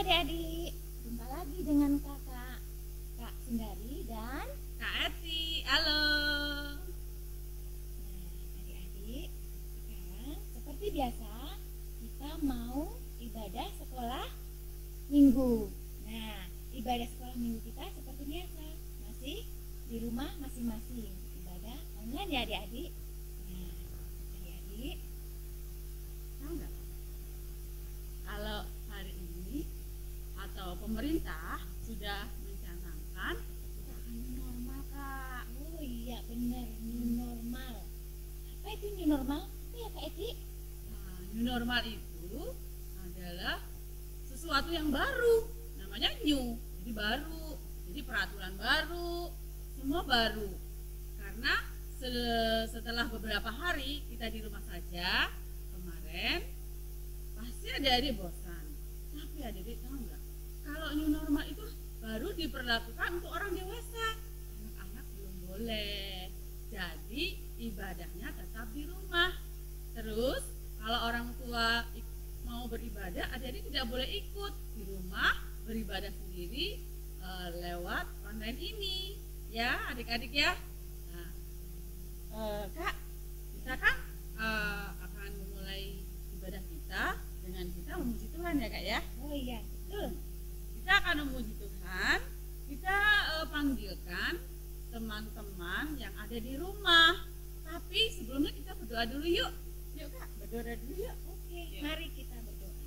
adik-adik, jumpa lagi dengan Kak Sundari dan Kak Eti. Halo. Nah, adik-adik, sekarang seperti biasa kita mau ibadah sekolah minggu. Nah, ibadah sekolah minggu kita seperti biasa, masih di rumah masing-masing, ibadah online ya adik-adik. Nah, adik-adik, Tahu nggak? Kalau hari ini atau pemerintah sudah mencanangkan kita akan new normal, Kak. oh iya benar, new normal. Apa itu new normal? Apa ya Kak Eti? Nah, new normal itu adalah sesuatu yang baru, namanya new, jadi baru, jadi peraturan baru, semua baru. Karena setelah beberapa hari kita di rumah saja kemarin, pasti adik-adik bosan. Tapi adik-adik tahu nggak? Kalau new normal itu baru diperlakukan untuk orang dewasa, anak-anak belum boleh. Jadi ibadahnya tetap di rumah. Terus kalau orang tua mau beribadah, adik-adik tidak boleh ikut di rumah beribadah sendiri lewat online ini, ya adik-adik ya. Nah, Kak, kita kan akan memulai ibadah kita dengan kita memuji Tuhan ya Kak ya. Oh iya, betul. Kita akan memuji Tuhan. Kita panggilkan teman-teman yang ada di rumah. Tapi sebelumnya kita berdoa dulu yuk. Yuk Kak, berdoa dulu yuk. Oke, Ya. mari kita berdoa.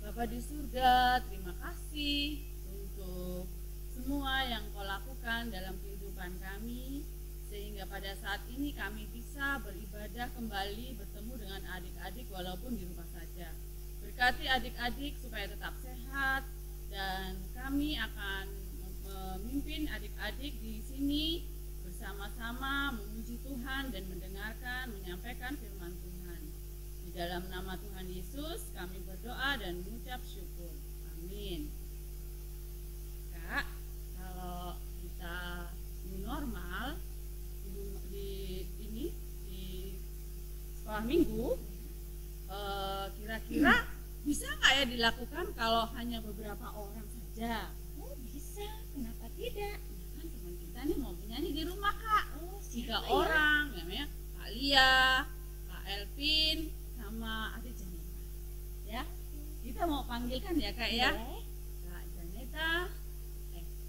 Bapa di surga, terima kasih untuk semua yang Kau lakukan dalam kehidupan kami, sehingga pada saat ini kami bisa beribadah kembali bertemu dengan adik-adik walaupun di rumah saja. Berkati adik-adik supaya tetap sehat, dan kami akan memimpin adik-adik di sini bersama-sama memuji Tuhan dan mendengarkan, menyampaikan firman Tuhan. Di dalam nama Tuhan Yesus kami berdoa dan mengucap syukur. Amin. Kak, kalau kita new normal di sekolah minggu, kira-kira bisa nggak ya dilakukan kalau hanya beberapa orang saja? Oh bisa, kenapa tidak? Kan teman kita nih mau menyanyi di rumah Kak. Oh 3 siapa ya? orang, namanya Kak Lia, Kak Elvin, sama adik Janeta. Ya, kita mau panggilkan ya Kak ya. Boleh? Kak Janeta,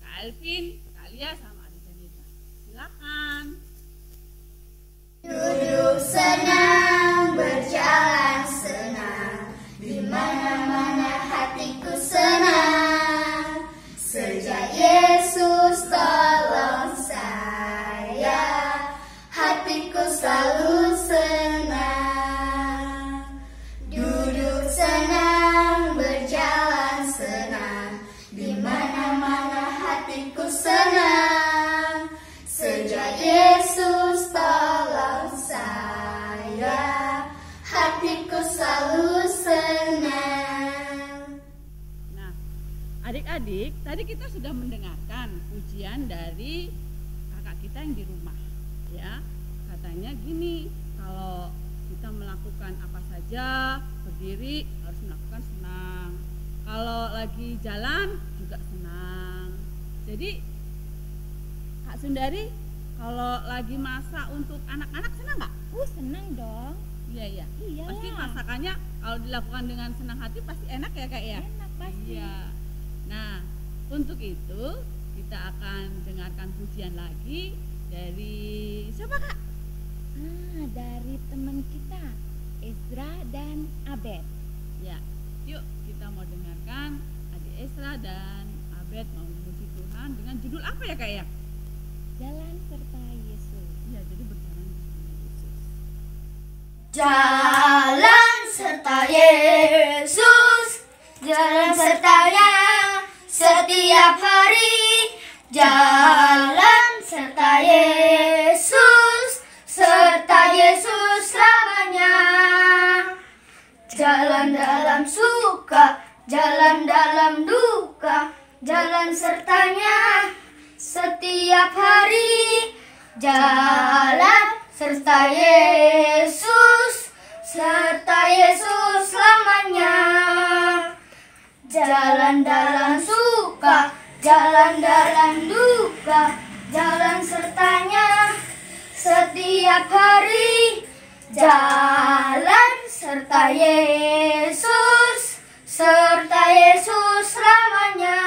Kak Elvin, Kak Lia sama adik Janeta. Silakan. Duduk senang, berjalan senang, di mana-mana hatiku senang. Sejak Yesus tolong saya, hatiku selalu senang. Duduk senang, berjalan senang, di mana-mana hatiku senang. Sejak Yesus tolong saya, hatiku selalu senang. Nah, adik-adik, tadi kita sudah mendengarkan pujian dari kakak kita yang di rumah. Ya, katanya gini, kalau kita melakukan apa saja, berdiri harus melakukan senang. Kalau lagi jalan juga senang. Jadi Kak Sundari, kalau lagi masak untuk anak-anak senang nggak? Senang dong. Iya. Iyalah. Pasti masakannya kalau dilakukan dengan senang hati pasti enak ya Kak ya? Enak pasti. Iya. Nah, untuk itu kita akan dengarkan pujian lagi dari siapa Kak? Dari teman kita, Ezra dan Abed. Ya, yuk kita mau dengarkan adik Esra dan Abed mau memuji Tuhan dengan judul apa ya Kak ya? Jalan serta Yesus. Iya, jadi berjalan bersama Yesus. Jalan serta Yesus, jalan sertanya setiap hari. Jalan serta Yesus, serta Yesus selamanya. Jalan dalam suka, jalan dalam duka, jalan sertanya setiap hari. Jalan serta Yesus, serta Yesus selamanya. jalan dalam suka, jalan dalam duka, jalan sertanya setiap hari. Jalan serta Yesus selamanya.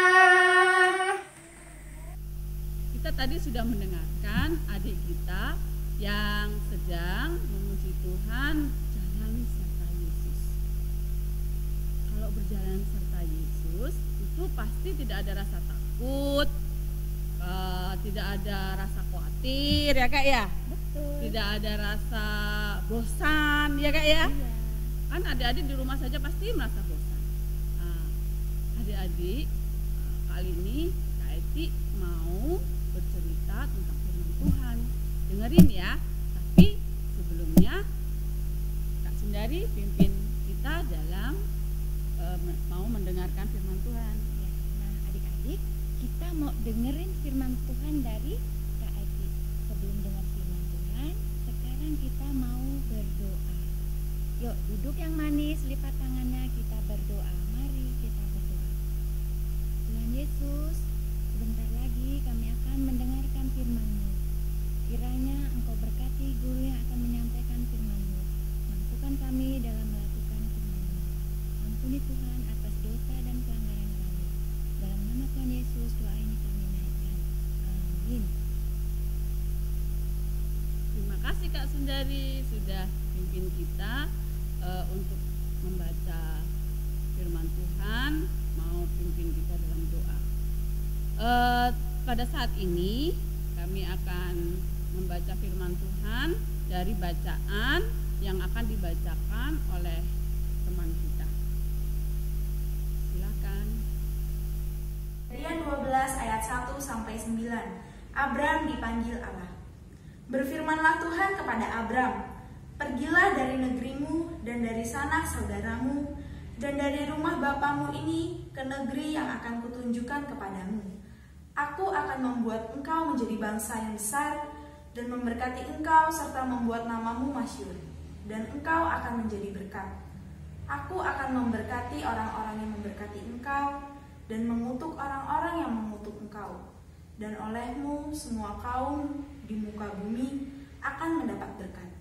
Kita tadi sudah mendengarkan adik kita yang sedang memuji Tuhan jalan serta Yesus. Kalau berjalan serta Yesus itu pasti tidak ada rasa takut, tidak ada rasa khawatir ya Kak ya. Betul. Tidak ada rasa bosan ya Kak ya. Iya. Kan adik-adik di rumah saja pasti merasa bosan. Nah, adik-adik kali ini Kak Eti mau bercerita tentang firman Tuhan. Dengerin ya. Tapi sebelumnya Kak Sundari pimpin kita dalam mau mendengarkan firman Tuhan. Ya. Nah, adik-adik, kita mau dengerin firman Tuhan dari Kak Eti. Sebelum dengar firman Tuhan, sekarang kita mau berdoa. Yuk, duduk yang manis, lipat tangannya, kita berdoa. Mari kita berdoa. Tuhan Yesus, sebentar lagi kami akan mendengarkan firman-Mu. Kiranya Engkau berkati guru yang akan menyampaikan firman-Mu. Mampukan kami dalam melakukan firman-Mu. Ampuni Tuhan atas dosa dan pelanggaran kami. Dalam nama Tuhan Yesus, doa ini kami naikkan. Amin. Terima kasih Kak Sundari sudah pimpin kita untuk membaca firman Tuhan, mau pimpin kita dalam doa. Pada saat ini kami akan membaca firman Tuhan dari bacaan yang akan dibacakan oleh teman kita. Silakan. Kejadian 12 ayat 1 sampai 9. Abram dipanggil Allah. Berfirmanlah Tuhan kepada Abram, pergilah dari negerimu dan dari sanak saudaramu dan dari rumah bapamu ini ke negeri yang akan kutunjukkan kepadamu. Aku akan membuat engkau menjadi bangsa yang besar dan memberkati engkau serta membuat namamu masyhur, dan engkau akan menjadi berkat. Aku akan memberkati orang-orang yang memberkati engkau dan mengutuk orang-orang yang mengutuk engkau. Dan olehmu semua kaum di muka bumi akan mendapat berkat.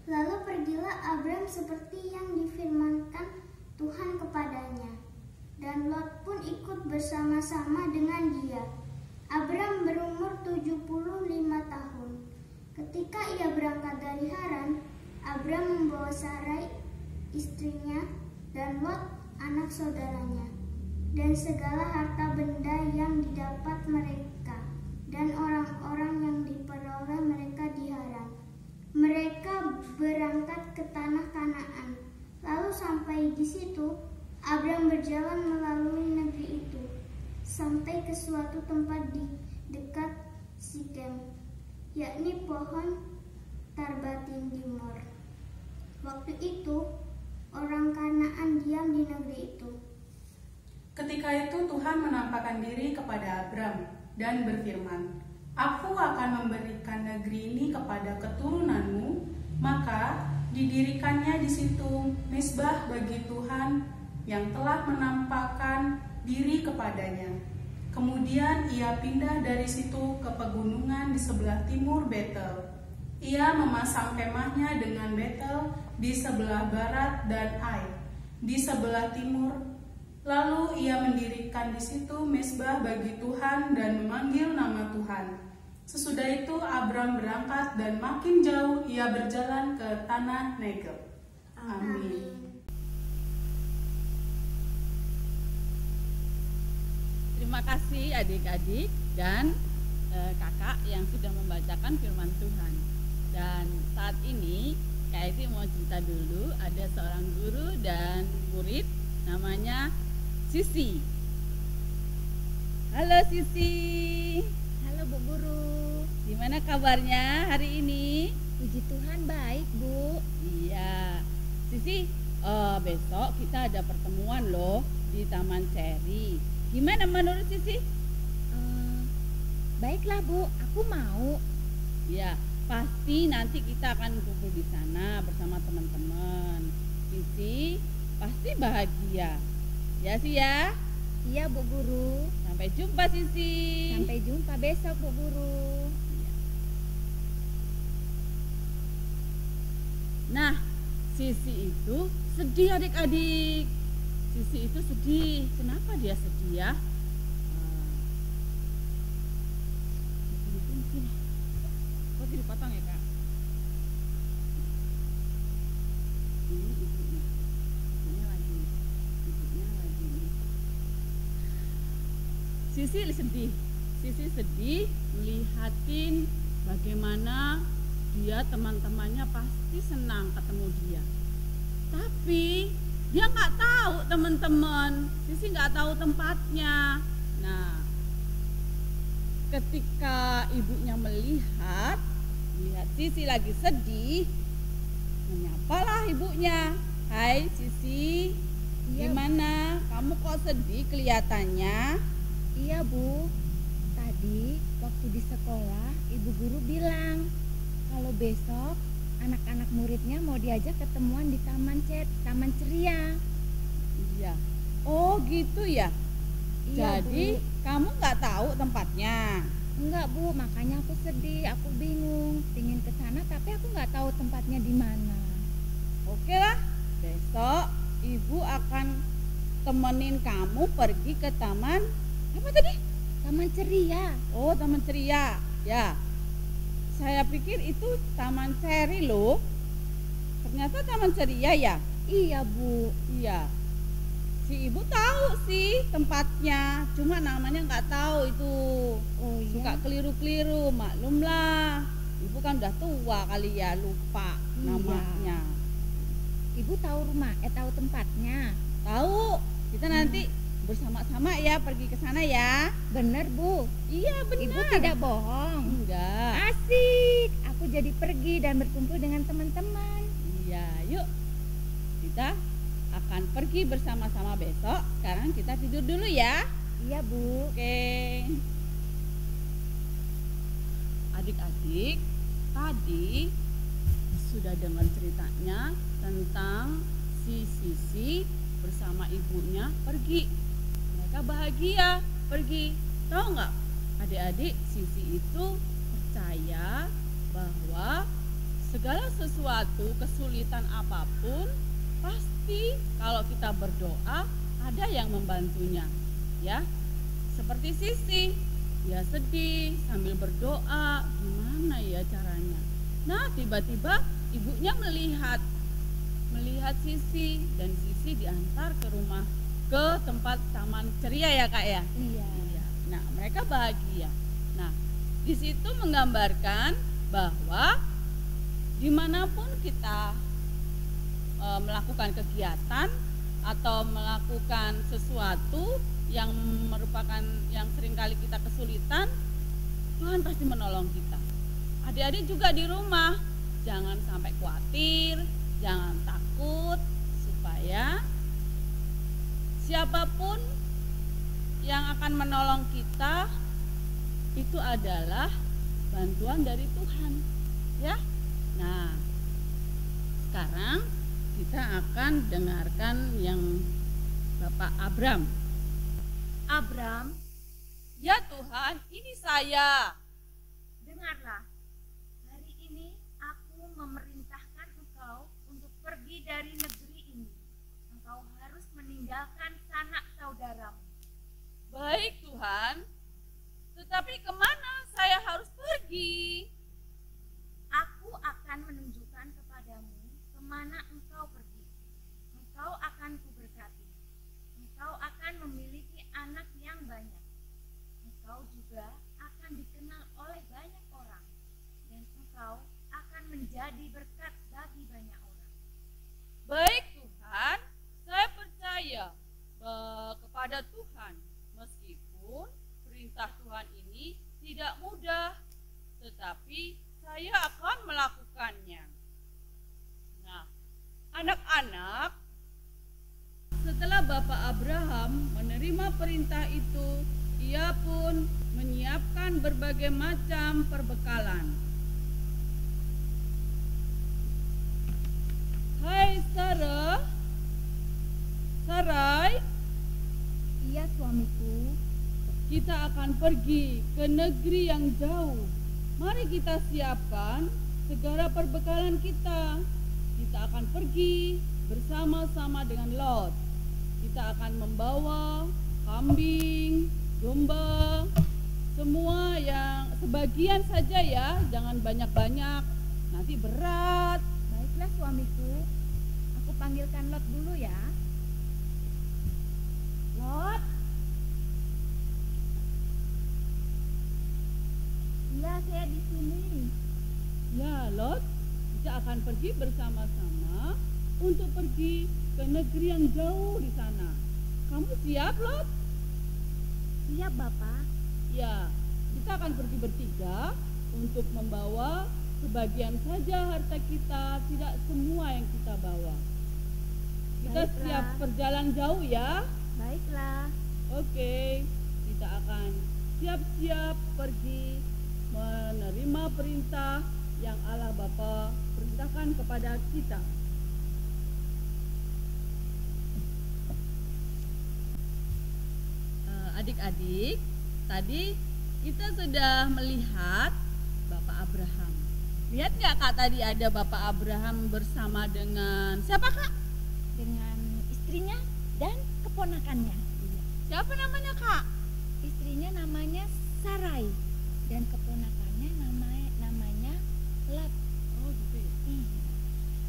Lalu pergilah Abram seperti yang difirmankan Tuhan kepadanya, dan Lot pun ikut bersama-sama dengan dia. Abram berumur 75 tahun. Ketika ia berangkat dari Haran, Abram membawa Sarai istrinya dan Lot anak saudaranya, dan segala harta benda yang didapat mereka, dan orang-orang yang diperoleh mereka di Haran. Mereka berangkat ke tanah Kanaan. Lalu sampai di situ, Abram berjalan melalui negeri itu, sampai ke suatu tempat di dekat Sikem, yakni pohon Tarbatin Dimor. Waktu itu, orang Kanaan diam di negeri itu. Ketika itu Tuhan menampakkan diri kepada Abram dan berfirman, Aku akan memberikan negeri ini kepada keturunanmu, maka didirikannya di situ mezbah bagi Tuhan yang telah menampakkan diri kepadanya. Kemudian ia pindah dari situ ke pegunungan di sebelah timur Betel. Ia memasang kemahnya dengan Betel di sebelah barat dan Ai di sebelah timur. Lalu ia mendirikan di situ mezbah bagi Tuhan dan memanggil nama Tuhan. Sesudah itu Abram berangkat dan makin jauh ia berjalan ke tanah Negeb. Amin. Terima kasih adik-adik dan kakak yang sudah membacakan firman Tuhan. Dan saat ini Kak Eti mau cerita dulu, ada seorang guru dan murid namanya Sisi. Halo Sisi. Halo Bu Guru. Gimana kabarnya hari ini? Puji Tuhan baik Bu. Iya. Sisi, besok kita ada pertemuan loh di Taman Ceri. Gimana menurut Sisi? Baiklah Bu, aku mau. Ya, pasti nanti kita akan kumpul di sana bersama teman-teman. Sisi pasti bahagia. Ya sih ya. Iya Bu Guru. Sampai jumpa Sisi. Sampai jumpa besok Bu Guru. Nah, Sisi itu sedih adik-adik. Sisi itu sedih. Kenapa dia sedih ya? Kok dipotong ya Kak? Ini ibunya. Ibunya lagi. Sisi sedih. Sisi sedih melihatin bagaimana dia teman-temannya pasti senang ketemu dia. Tapi dia nggak tahu teman-teman. Sisi nggak tahu tempatnya. Nah, ketika ibunya melihat Sisi lagi sedih, menyapalah ibunya. Hai Sisi, gimana? Kamu kok sedih kelihatannya? Iya Bu, tadi waktu di sekolah ibu guru bilang kalau besok anak-anak muridnya mau diajak ketemuan di Taman Ceria. Iya. Oh gitu ya. Iya, Jadi Bu. kamu nggak tahu tempatnya? Enggak Bu, makanya aku sedih, aku bingung, pingin ke sana tapi aku nggak tahu tempatnya di mana. Oke lah, besok ibu akan temenin kamu pergi ke taman apa tadi? Taman Ceria. Oh, Taman Ceria. Ya. Saya pikir itu Taman Seri loh. Ternyata Taman Ceria ya? Iya Bu. Iya. Si ibu tahu sih tempatnya, cuma namanya nggak tahu itu. Oh iya. Suka keliru-keliru, maklumlah. Ibu kan udah tua kali ya, lupa Iya. namanya. Ibu tahu tahu tempatnya. Tahu. Kita nanti bersama-sama ya pergi ke sana ya. Bener Bu. Iya benar. Ibu tidak bohong. Enggak. Asik. Aku jadi pergi dan berkumpul dengan teman-teman. Iya, yuk. Kita akan pergi bersama-sama besok. Sekarang kita tidur dulu ya. Iya Bu. Oke. Adik-adik, tadi sudah dengar ceritanya tentang si Sisi bersama ibunya pergi. Mereka bahagia pergi. Tahu nggak? Adik-adik, Sisi itu percaya bahwa segala sesuatu, kesulitan apapun, pasti kalau kita berdoa ada yang membantunya, ya. Seperti Sisi, dia sedih sambil berdoa, gimana ya caranya. Nah, tiba-tiba ibunya melihat Sisi dan Sisi diantar ke tempat Taman Ceria ya Kak ya. Iya. Nah, mereka bahagia. Nah, di situ menggambarkan bahwa dimanapun kita melakukan kegiatan atau melakukan sesuatu yang merupakan yang seringkali kita kesulitan, Tuhan pasti menolong kita. Adik-adik juga di rumah jangan sampai khawatir, jangan takut, supaya siapapun yang akan menolong kita itu adalah bantuan dari Tuhan, ya. Nah, sekarang kita akan dengarkan yang Bapak Abram. Abram, ya Tuhan, ini saya. Dengarlah, hari ini aku memerintahkan engkau untuk pergi dari negeri ini. Engkau harus meninggalkan sanak saudaramu. Baik Tuhan, tetapi kemana saya harus pergi? Aku akan menunjukkan kepadamu kemana engkau pergi. Engkau akan kuberkati. Engkau akan memiliki anak yang banyak. Engkau juga akan dikenal oleh banyak orang. Dan engkau akan menjadi berkat bagi banyak orang. Baik Tuhan, saya percaya kepada Tuhan, meskipun perintah Tuhan ini tidak mudah, tetapi saya akan melakukannya. Nah, anak-anak, setelah Bapak Abraham menerima perintah itu, ia pun menyiapkan berbagai macam perbekalan. Hai Sarai. Iya suami kita akan pergi ke negeri yang jauh. Mari kita siapkan segala perbekalan kita. Kita akan pergi bersama-sama dengan Lot. Kita akan membawa kambing, domba, semua yang sebagian saja ya, jangan banyak-banyak, nanti berat. Baiklah suamiku, aku panggilkan Lot dulu ya. Lot. Ya, saya di sini. Ya, Lot, kita akan pergi bersama-sama untuk pergi ke negeri yang jauh di sana. Kamu siap, Lot? Siap, Bapak. Ya, kita akan pergi bertiga untuk membawa sebagian saja harta kita, tidak semua yang kita bawa. Kita Baiklah. siap perjalanan jauh ya. Baiklah. Oke, kita akan siap-siap pergi menerima perintah yang Allah Bapa perintahkan kepada kita. Adik-adik, tadi kita sudah melihat Bapak Abraham. Lihat nggak Kak, tadi ada Bapak Abraham bersama dengan siapa Kak? Dengan istrinya dan keponakannya. Siapa namanya Kak? Istrinya namanya Sarai dan keponakannya namanya Lot. Oh gitu ya.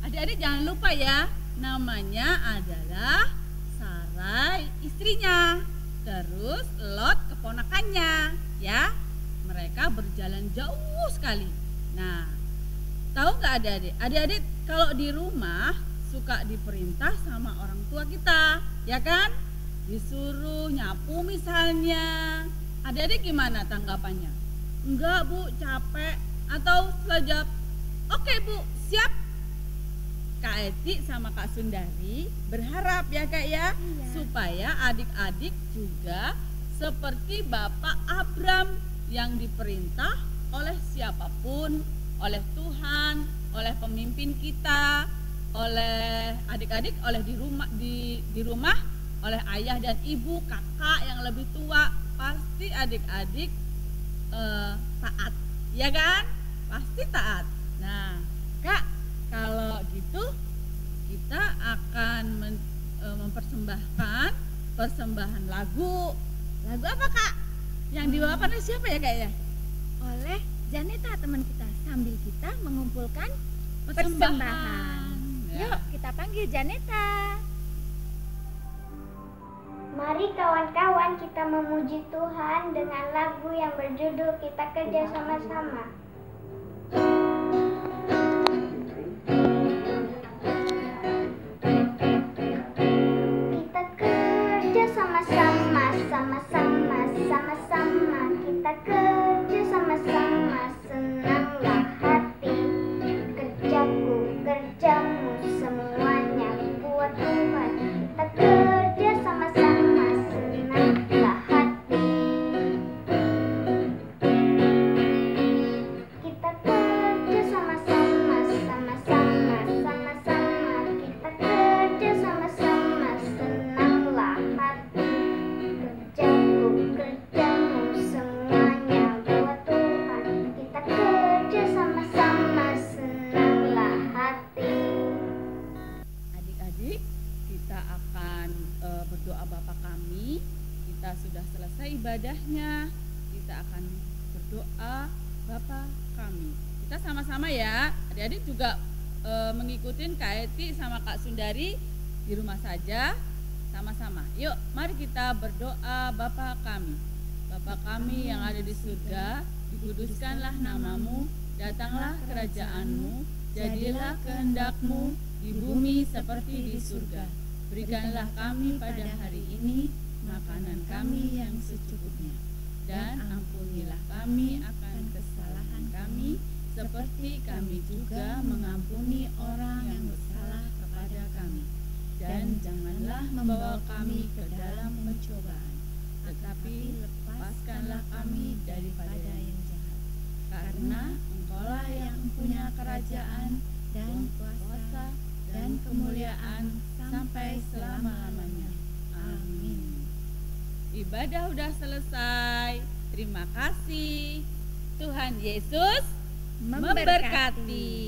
Adik-adik jangan lupa ya, namanya adalah Sarai istrinya, terus Lot keponakannya ya. Mereka berjalan jauh sekali. Nah, tahu nggak adik-adik? Adik-adik kalau di rumah suka diperintah sama orang tua kita, ya kan? Disuruh nyapu misalnya. Adik-adik gimana tanggapannya? Enggak Bu, capek. Atau setelah jawab, oke Bu, siap. Kak Eti sama Kak Sundari berharap ya Kak ya, Iya. supaya adik-adik juga seperti Bapak Abram yang diperintah oleh siapapun, oleh Tuhan, oleh pemimpin kita, oleh adik-adik, oleh di rumah, oleh ayah dan ibu, kakak yang lebih tua, pasti adik-adik taat, ya kan? Pasti taat. Nah, Kak, kalau gitu kita akan mempersembahkan persembahan lagu. Lagu apa Kak? Yang dibawakan oleh siapa ya Kak ya? Oleh Janeta teman kita, sambil kita mengumpulkan Persembahan. persembahan. Ya. Yuk kita panggil Janeta. Mari kawan-kawan kita memuji Tuhan dengan lagu yang berjudul Kita Kerja Sama-sama. Kita kerja sama-sama, sama-sama, sama-sama. Kita kerja sama-sama, senanglah hati. Kerjaku, kerjamu, semuanya buat Tuhan. Kita kerja sama-sama, senanglah hati. Kita kerja sama-sama, sama-sama, sama-sama. Kita kerja sama-sama, senanglah hati. Kerjaku, kerjamu, semuanya buat Tuhan. Kita kerja sama-sama, senanglah hati. Adik-adik, kita akan berdoa Bapa kami. Kita sudah selesai ibadahnya. Kita akan berdoa Bapa kami. Kita sama-sama ya. Adik-adik juga mengikuti Kak Eti sama Kak Sundari di rumah saja. Sama-sama. Yuk, mari kita berdoa Bapa kami. Bapa kami yang ada di surga, dikuduskanlah namamu, datanglah kerajaanmu, jadilah kehendak-Mu di bumi seperti di surga. Berikanlah kami pada hari ini makanan kami yang secukupnya, dan ampunilah kami akan kesalahan kami, seperti kami juga mengampuni orang yang bersalah kepada kami. Dan janganlah membawa kami ke dalam pencobaan, tetapi lepaskanlah kami daripada yang jahat. Karena Engkaulah yang punya kerajaan dan kuasa dan kemuliaan sampai selama-lamanya. Amin. ibadah udah selesai. Terima kasih. Tuhan Yesus memberkati.